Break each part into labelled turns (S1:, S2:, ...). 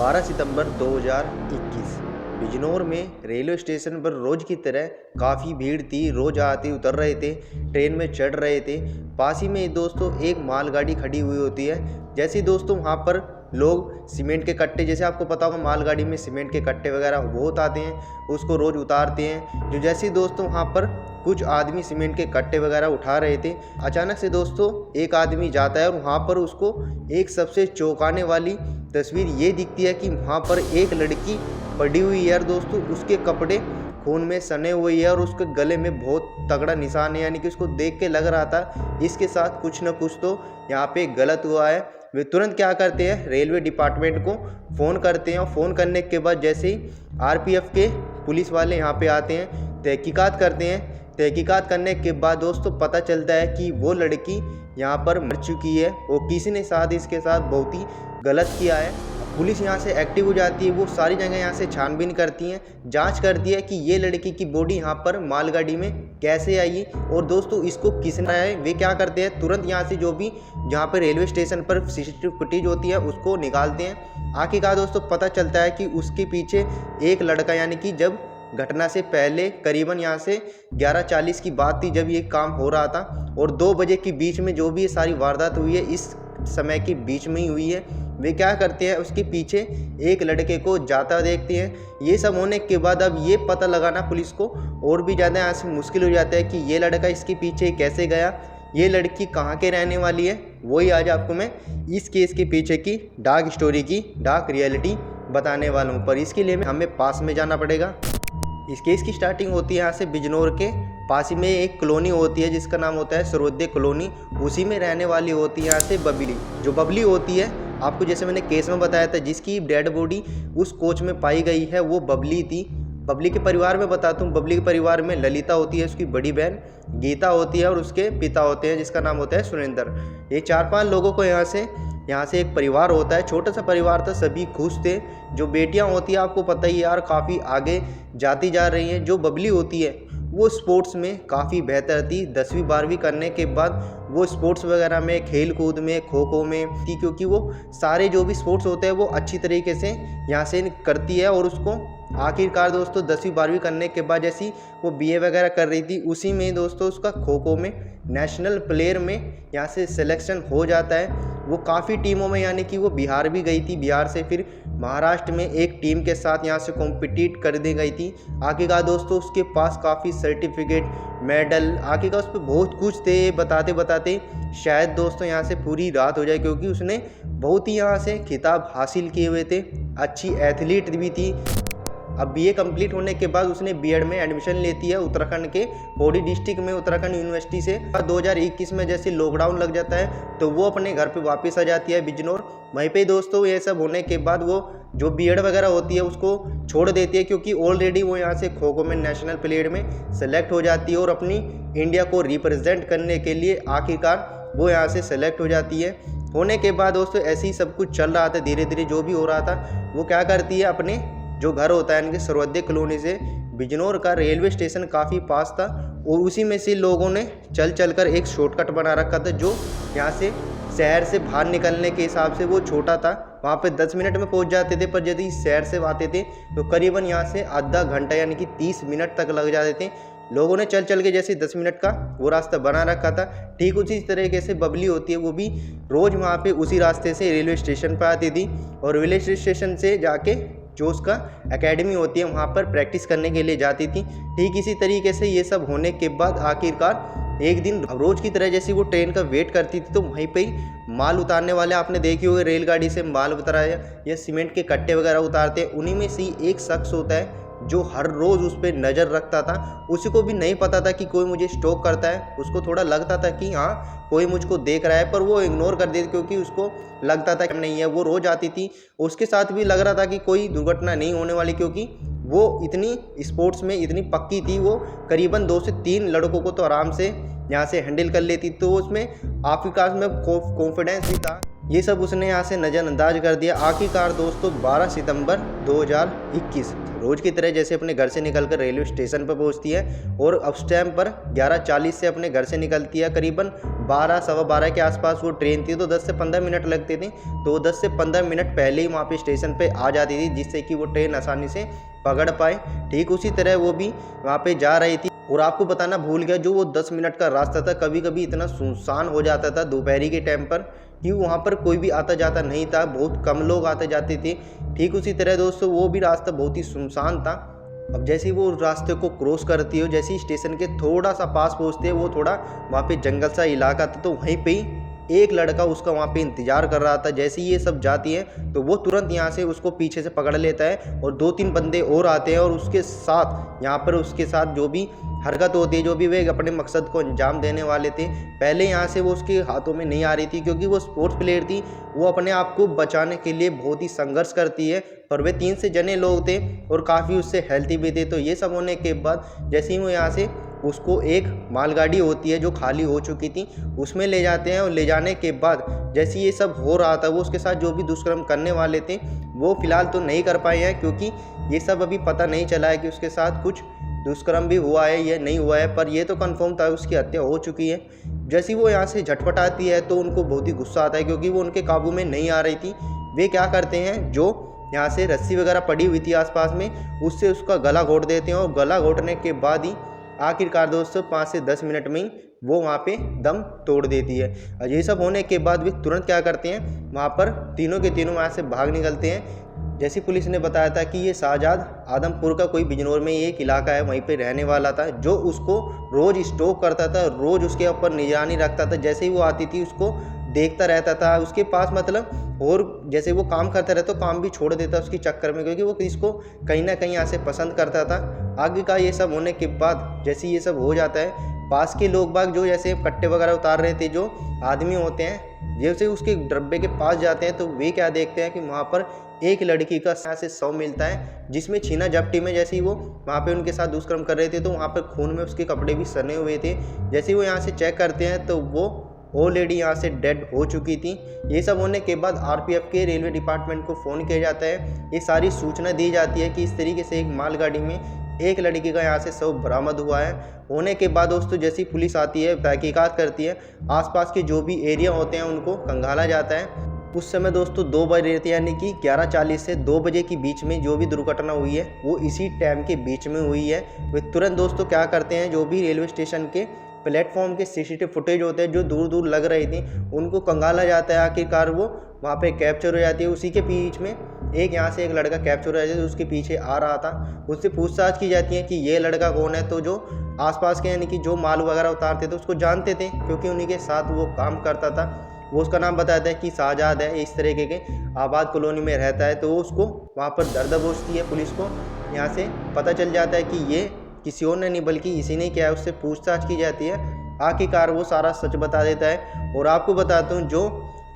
S1: 12 सितंबर 2021 बिजनौर में railway station पर रोज की तरह काफ़ी भीड़ थी। रोज आते उतर रहे थे, ट्रेन में चढ़ रहे थे। पास ही में दोस्तों एक मालगाड़ी खड़ी हुई होती है। जैसे ही दोस्तों वहाँ पर लोग सीमेंट के कट्टे, जैसे आपको पता होगा मालगाड़ी में सीमेंट के कट्टे वगैरह बहुत आते हैं, उसको रोज़ उतारते हैं। जो जैसे ही दोस्तों वहाँ पर कुछ आदमी सीमेंट के कट्टे वगैरह उठा रहे थे, अचानक से दोस्तों एक आदमी जाता है और वहाँ पर उसको एक सबसे चौंकाने वाली तस्वीर ये दिखती है कि वहाँ पर एक लड़की पड़ी हुई है और दोस्तों उसके कपड़े खून में सने हुए है और उसके गले में बहुत तगड़ा निशान है। यानी कि उसको देख के लग रहा था इसके साथ कुछ न कुछ तो यहाँ पे गलत हुआ है। वे तुरंत क्या करते हैं, रेलवे डिपार्टमेंट को फ़ोन करते हैं और फ़ोन करने के बाद जैसे ही आरपीएफ के पुलिस वाले यहाँ पे आते हैं, तहकीकात करते हैं। तहकीकात करने के बाद दोस्तों पता चलता है कि वो लड़की यहाँ पर मर चुकी है और किसी ने साथ इसके साथ बहुत ही गलत किया है। पुलिस यहाँ से एक्टिव हो जाती है, वो सारी जगह यहाँ से छानबीन करती हैं, जांच करती है कि ये लड़की की बॉडी यहाँ पर मालगाड़ी में कैसे आई और दोस्तों इसको किसने लाया है। वे क्या करते हैं, तुरंत यहाँ से जो भी जहाँ पर रेलवे स्टेशन पर सीसीटीवी फुटेज होती है उसको निकालते हैं। आखिरकार दोस्तों पता चलता है कि उसके पीछे एक लड़का, यानी कि जब घटना से पहले करीबन यहाँ से 11:40 की बात थी जब ये काम हो रहा था और 2 बजे के बीच में जो भी ये सारी वारदात हुई है इस समय के बीच में ही हुई है। वे क्या करते हैं, उसके पीछे एक लड़के को जाता देखते हैं। ये सब होने के बाद अब ये पता लगाना पुलिस को और भी ज़्यादा यहाँ से मुश्किल हो जाता है कि ये लड़का इसके पीछे कैसे गया, ये लड़की कहाँ के रहने वाली है। वही आज आपको मैं इस केस के पीछे की डार्क स्टोरी की डार्क रियलिटी बताने वाला हूँ। पर इसके लिए हमें पास में जाना पड़ेगा। इस केस की स्टार्टिंग होती है यहाँ से बिजनौर के पास ही में एक कॉलोनी होती है जिसका नाम होता है सर्वोदय कॉलोनी। उसी में रहने वाली होती है यहाँ से बबली। जो बबली होती है, आपको जैसे मैंने केस में बताया था जिसकी डेड बॉडी उस कोच में पाई गई है, वो बबली थी। बबली के परिवार में बताता हूँ, बबली के परिवार में ललिता होती है, उसकी बड़ी बहन गीता होती है और उसके पिता होते हैं जिसका नाम होता है सुरेंद्र। ये 4-5 लोगों को यहाँ से एक परिवार होता है। छोटा सा परिवार था, सभी खुश थे। जो बेटियां होती है आपको पता ही यार काफ़ी आगे जाती जा रही हैं। जो बबली होती है वो स्पोर्ट्स में काफ़ी बेहतर थी। 10वीं 12वीं करने के बाद वो स्पोर्ट्स वगैरह में, खेल कूद में, खो खो में थी, क्योंकि वो सारे जो भी स्पोर्ट्स होते हैं वो अच्छी तरीके से यहाँ से करती है। और उसको आखिरकार दोस्तों 10वीं 12वीं करने के बाद जैसी वो बीए वगैरह कर रही थी, उसी में दोस्तों उसका खो खो में नेशनल प्लेयर में यहाँ से सिलेक्शन हो जाता है। वो काफ़ी टीमों में, यानी कि वो बिहार भी गई थी, बिहार से फिर महाराष्ट्र में एक टीम के साथ यहाँ से कॉम्पिटिट कर दी गई थी। आखिरकार दोस्तों उसके पास काफ़ी सर्टिफिकेट, मेडल, आखिरकार उस पर बहुत कुछ थे। बताते बताते शायद दोस्तों यहाँ से पूरी रात हो जाए, क्योंकि उसने बहुत ही यहाँ से खिताब हासिल किए हुए थे, अच्छी एथलीट भी थी। अब बीए कंप्लीट होने के बाद उसने बीएड में एडमिशन लेती है उत्तराखंड के पौड़ी डिस्ट्रिक्ट में, उत्तराखंड यूनिवर्सिटी से। 2021 में जैसे लॉकडाउन लग जाता है तो वो अपने घर पे वापस आ जाती है बिजनौर। वहीं पे दोस्तों ये सब होने के बाद वो जो बीएड वगैरह होती है उसको छोड़ देती है, क्योंकि ऑलरेडी वो यहाँ से खो खो में नेशनल प्लेयर में सेलेक्ट हो जाती है और अपनी इंडिया को रिप्रेजेंट करने के लिए आखिरकार वो यहाँ से सेलेक्ट हो जाती है। होने के बाद दोस्तों ऐसे ही सब कुछ चल रहा था, धीरे धीरे जो भी हो रहा था। वो क्या करती है, अपने जो घर होता है यानी कि सर्वोदय कॉलोनी से बिजनौर का रेलवे स्टेशन काफ़ी पास था और उसी में से लोगों ने चल कर एक शॉर्टकट बना रखा था, जो यहाँ से शहर से बाहर निकलने के हिसाब से वो छोटा था। वहाँ पे 10 मिनट में पहुँच जाते थे, पर यदि शहर से आते थे तो करीबन यहाँ से आधा घंटा यानी कि 30 मिनट तक लग जाते थे। लोगों ने चल के जैसे 10 मिनट का वो रास्ता बना रखा था। ठीक उसी तरीके से बबली होती है, वो भी रोज़ वहाँ पे उसी रास्ते से रेलवे स्टेशन पर आती थी और रेलवे स्टेशन से जाके जो उसका एकेडमी होती है वहाँ पर प्रैक्टिस करने के लिए जाती थी। ठीक इसी तरीके से ये सब होने के बाद आखिरकार एक दिन रोज़ की तरह जैसे वो ट्रेन का वेट करती थी तो वहीं पे ही माल उतारने वाले, आपने देखे हुए रेलगाड़ी से माल उतारा या सीमेंट के कट्टे वगैरह उतारते हैं, उन्हीं में से एक शख्स होता है जो हर रोज़ उस पर नज़र रखता था। उसी को भी नहीं पता था कि कोई मुझे स्टॉक करता है, उसको थोड़ा लगता था कि हाँ कोई मुझको देख रहा है, पर वो इग्नोर कर देती क्योंकि उसको लगता था कि नहीं है। वो रोज़ आती थी, उसके साथ भी लग रहा था कि कोई दुर्घटना नहीं होने वाली, क्योंकि वो इतनी स्पोर्ट्स में इतनी पक्की थी। वो करीबन 2 से 3 लड़कों को तो आराम से यहाँ से हैंडल कर लेती, तो उसमें आखिरकार में कॉन्फिडेंस भी था। ये सब उसने यहाँ से नज़रअंदाज कर दिया। आखिरकार दोस्तों 12 सितंबर 2021 रोज़ की तरह जैसे अपने घर से निकलकर रेलवे स्टेशन पर पहुँचती है और उस टाइम पर 11:40 से अपने घर से निकलती है। करीबन 12 सवा 12 के आसपास वो ट्रेन थी, तो 10 से 15 मिनट लगते थे, तो 10 से 15 मिनट पहले ही वहाँ पे स्टेशन पे आ जाती थी, जिससे कि वो ट्रेन आसानी से पकड़ पाए। ठीक उसी तरह वो भी वहाँ पे जा रही थी। और आपको बताना भूल गया, जो वो 10 मिनट का रास्ता था कभी कभी इतना सुनसान हो जाता था दोपहरी के टाइम पर कि वहाँ पर कोई भी आता जाता नहीं था, बहुत कम लोग आते जाते थे। ठीक उसी तरह दोस्तों वो भी रास्ता बहुत ही सुनसान था। अब जैसे ही वो रास्ते को क्रॉस करती हो, जैसे ही स्टेशन के थोड़ा सा पास पहुँचते हैं, वो थोड़ा वहाँ पे जंगल सा इलाका था, तो वहीं पे ही एक लड़का उसका वहाँ पे इंतजार कर रहा था। जैसे ही ये सब जाती है तो वो तुरंत यहाँ से उसको पीछे से पकड़ लेता है और 2-3 बंदे और आते हैं और उसके साथ यहाँ पर उसके साथ जो भी हरकत होती है, जो भी वे अपने मकसद को अंजाम देने वाले थे, पहले यहाँ से वो उसके हाथों में नहीं आ रही थी, क्योंकि वो स्पोर्ट्स प्लेयर थी। वो अपने आप को बचाने के लिए बहुत ही संघर्ष करती है, पर वे 3 से जने लोग थे और काफ़ी उससे हेल्थी भी थे। तो ये सब होने के बाद जैसे ही वो यहाँ से उसको एक मालगाड़ी होती है जो खाली हो चुकी थी, उसमें ले जाते हैं। और ले जाने के बाद जैसे ये सब हो रहा था, वो उसके साथ जो भी दुष्कर्म करने वाले थे वो फिलहाल तो नहीं कर पाए हैं, क्योंकि ये सब अभी पता नहीं चला है कि उसके साथ कुछ दुष्कर्म भी हुआ है या नहीं हुआ है, पर ये तो कंफर्म था उसकी हत्या हो चुकी है। जैसे वो यहाँ से झटपटाती है तो उनको बहुत ही गुस्सा आता है, क्योंकि वो उनके काबू में नहीं आ रही थी। वे क्या करते हैं, जो यहाँ से रस्सी वगैरह पड़ी हुई थी आसपास में, उससे उसका गला घोट देते हैं। और गला घोटने के बाद ही आखिरकार दोस्तों 5 से 10 मिनट में ही वो वहाँ पे दम तोड़ देती है। और ये सब होने के बाद वे तुरंत क्या करते हैं, वहाँ पर तीनों के तीनों वहाँ से भाग निकलते हैं। जैसी पुलिस ने बताया था कि ये शाहजाद आदमपुर का कोई बिजनौर में एक इलाका है, वहीं पे रहने वाला था, जो उसको रोज़ स्टॉक करता था, रोज़ उसके ऊपर निगरानी रखता था। जैसे ही वो आती थी उसको देखता रहता था उसके पास, मतलब और जैसे वो काम करता रहता तो काम भी छोड़ देता उसके चक्कर में, क्योंकि वो किसको कहीं ना कहीं यहाँ से पसंद करता था। आगे का ये सब होने के बाद जैसे ये सब हो जाता है, पास के लोग बाग जो जैसे कट्टे वगैरह उतार रहे थे, जो आदमी होते हैं, जैसे उसके डब्बे के पास जाते हैं तो वे क्या देखते हैं कि वहाँ पर एक लड़की का यहाँ से शव मिलता है, जिसमें छीना झपटी में जैसे ही वो वहाँ पे उनके साथ दुष्कर्म कर रहे थे तो वहाँ पर खून में उसके कपड़े भी सने हुए थे। जैसे ही वो यहाँ से चेक करते हैं तो वो लेडी यहाँ से डेड हो चुकी थी। ये सब होने के बाद आरपीएफ के रेलवे डिपार्टमेंट को फ़ोन किया जाता है। ये सारी सूचना दी जाती है कि इस तरीके से एक मालगाड़ी में एक लड़की का यहाँ से शव बरामद हुआ है। होने के बाद दोस्तों जैसी पुलिस आती है, तहकीकात करती है, आसपास के जो भी एरिया होते हैं उनको खंगाला जाता है। उस समय दोस्तों 2 बजे थे, यानी कि 11:40 से 2 बजे के बीच में जो भी दुर्घटना हुई है वो इसी टाइम के बीच में हुई है। वे तुरंत दोस्तों क्या करते हैं, जो भी रेलवे स्टेशन के प्लेटफॉर्म के सीसीटीवी फुटेज होते हैं जो दूर दूर लग रही थी उनको कंगाला जाता है। आखिरकार वो वहाँ पे कैप्चर हो जाती है। उसी के बीच में एक यहाँ से एक लड़का कैप्चर हो जाता है, उसके पीछे आ रहा था। उससे पूछताछ की जाती है कि ये लड़का कौन है, तो जो आसपास के यानी कि जो माल वगैरह उतारते थे उसको जानते थे, क्योंकि उन्हीं के साथ वो काम करता था। वो उसका नाम बताता है कि शाहजाद है, इस तरीके के आबाद कॉलोनी में रहता है। तो उसको वहाँ पर दर्द पहुँचती है पुलिस को, यहाँ से पता चल जाता है कि ये किसी और ने नहीं बल्कि इसी ने किया है। उससे पूछताछ की जाती है, आखिरकार वो सारा सच बता देता है। और आपको बताता हूँ जो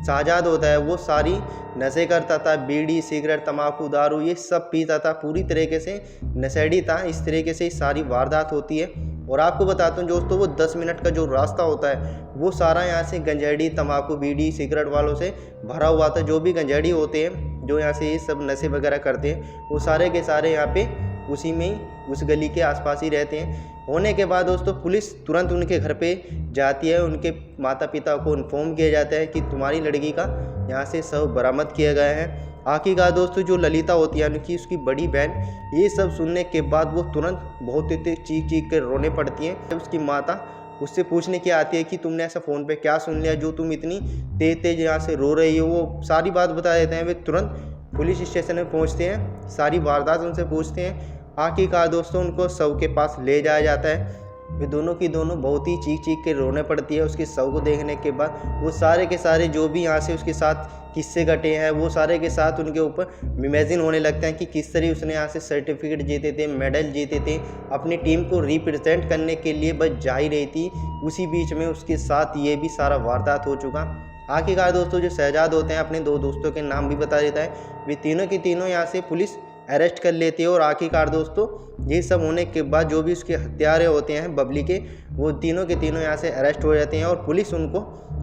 S1: शाहजाद होता है वो सारी नशे करता था, बीड़ी सिगरेट तम्बाकू दारू ये सब पीता था, पूरी तरीके से नशेड़ी था। इस तरीके से सारी वारदात होती है। और आपको बताता हूँ दोस्तों वो 10 मिनट का जो रास्ता होता है वो सारा यहाँ से गंजेड़ी तम्बाकू बीड़ी सिगरेट वालों से भरा हुआ था। जो भी गंजेड़ी होते हैं जो यहाँ से ये सब नशे वगैरह करते हैं वो सारे के सारे यहाँ पे उसी में ही उस गली के आसपास ही रहते हैं। होने के बाद दोस्तों पुलिस तुरंत उनके घर पे जाती है। उनके माता पिता को इन्फॉर्म किया जाता है कि तुम्हारी लड़की का यहाँ से शव बरामद किया गया है। आखिरकार दोस्तों जो ललिता होती है यानी कि उसकी बड़ी बहन, ये सब सुनने के बाद वो तुरंत बहुत तेज चीख चीख कर रोने पड़ती है। जब उसकी माता उससे पूछने की आती है कि तुमने ऐसा फ़ोन पे क्या सुन लिया जो तुम इतनी तेज तेज यहाँ से रो रही हो, वो सारी बात बता देते हैं। वे तुरंत पुलिस स्टेशन में पहुँचते हैं, सारी वारदात उनसे पूछते हैं। आखिरकार दोस्तों उनको शव के पास ले जाया जाता है। वे दोनों की दोनों बहुत ही चीख चीख के रोने पड़ती है उसके शव को देखने के बाद। वो सारे के सारे जो भी यहाँ से उसके साथ किस्से घटे हैं वो सारे के साथ उनके ऊपर इमेजिन होने लगते हैं कि किस तरह उसने यहाँ से सर्टिफिकेट जीते थे, मेडल जीते थे, अपनी टीम को रिप्रेजेंट करने के लिए बस जा ही रही थी। उसी बीच में उसके साथ ये भी सारा वारदात हो चुका। आखिरकार दोस्तों जो शहजाद होते हैं अपने 2 दोस्तों के नाम भी बता देता है। वे तीनों के तीनों यहाँ से पुलिस अरेस्ट कर लेती है। और आखिरकार दोस्तों ये सब होने के बाद जो भी उसके हत्यारे होते हैं बबली के, वो तीनों के तीनों यहाँ से अरेस्ट हो जाते हैं और पुलिस उनको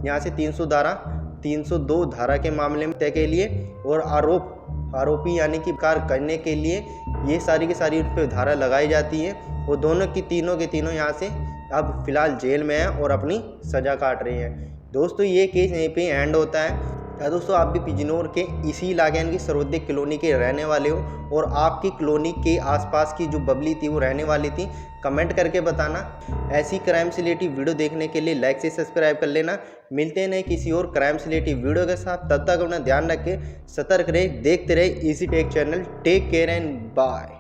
S1: यहाँ से 300 धारा 302 धारा के मामले में तय के लिए और आरोपी यानी कि कार करने के लिए ये सारी की सारी उन पर धारा लगाई जाती है। वो दोनों की तीनों के तीनों यहाँ से अब फिलहाल जेल में हैं और अपनी सज़ा काट रहे हैं। दोस्तों ये केस यहीं पे एंड होता है। क्या दोस्तों आप भी बिजनौर के इसी इलाके यानी कि सर्वोदय कॉलोनी के रहने वाले हो और आपकी कॉलोनी के आसपास की जो बबली थी वो रहने वाली थी, कमेंट करके बताना। ऐसी क्राइम से रिलेटेड वीडियो देखने के लिए लाइक से सब्सक्राइब कर लेना। मिलते हैं किसी और क्राइम से रिलेटेड वीडियो के साथ, तब तक अपना ध्यान रखें, सतर्क रहे, देखते रहे easy tech channel. Take care and bye.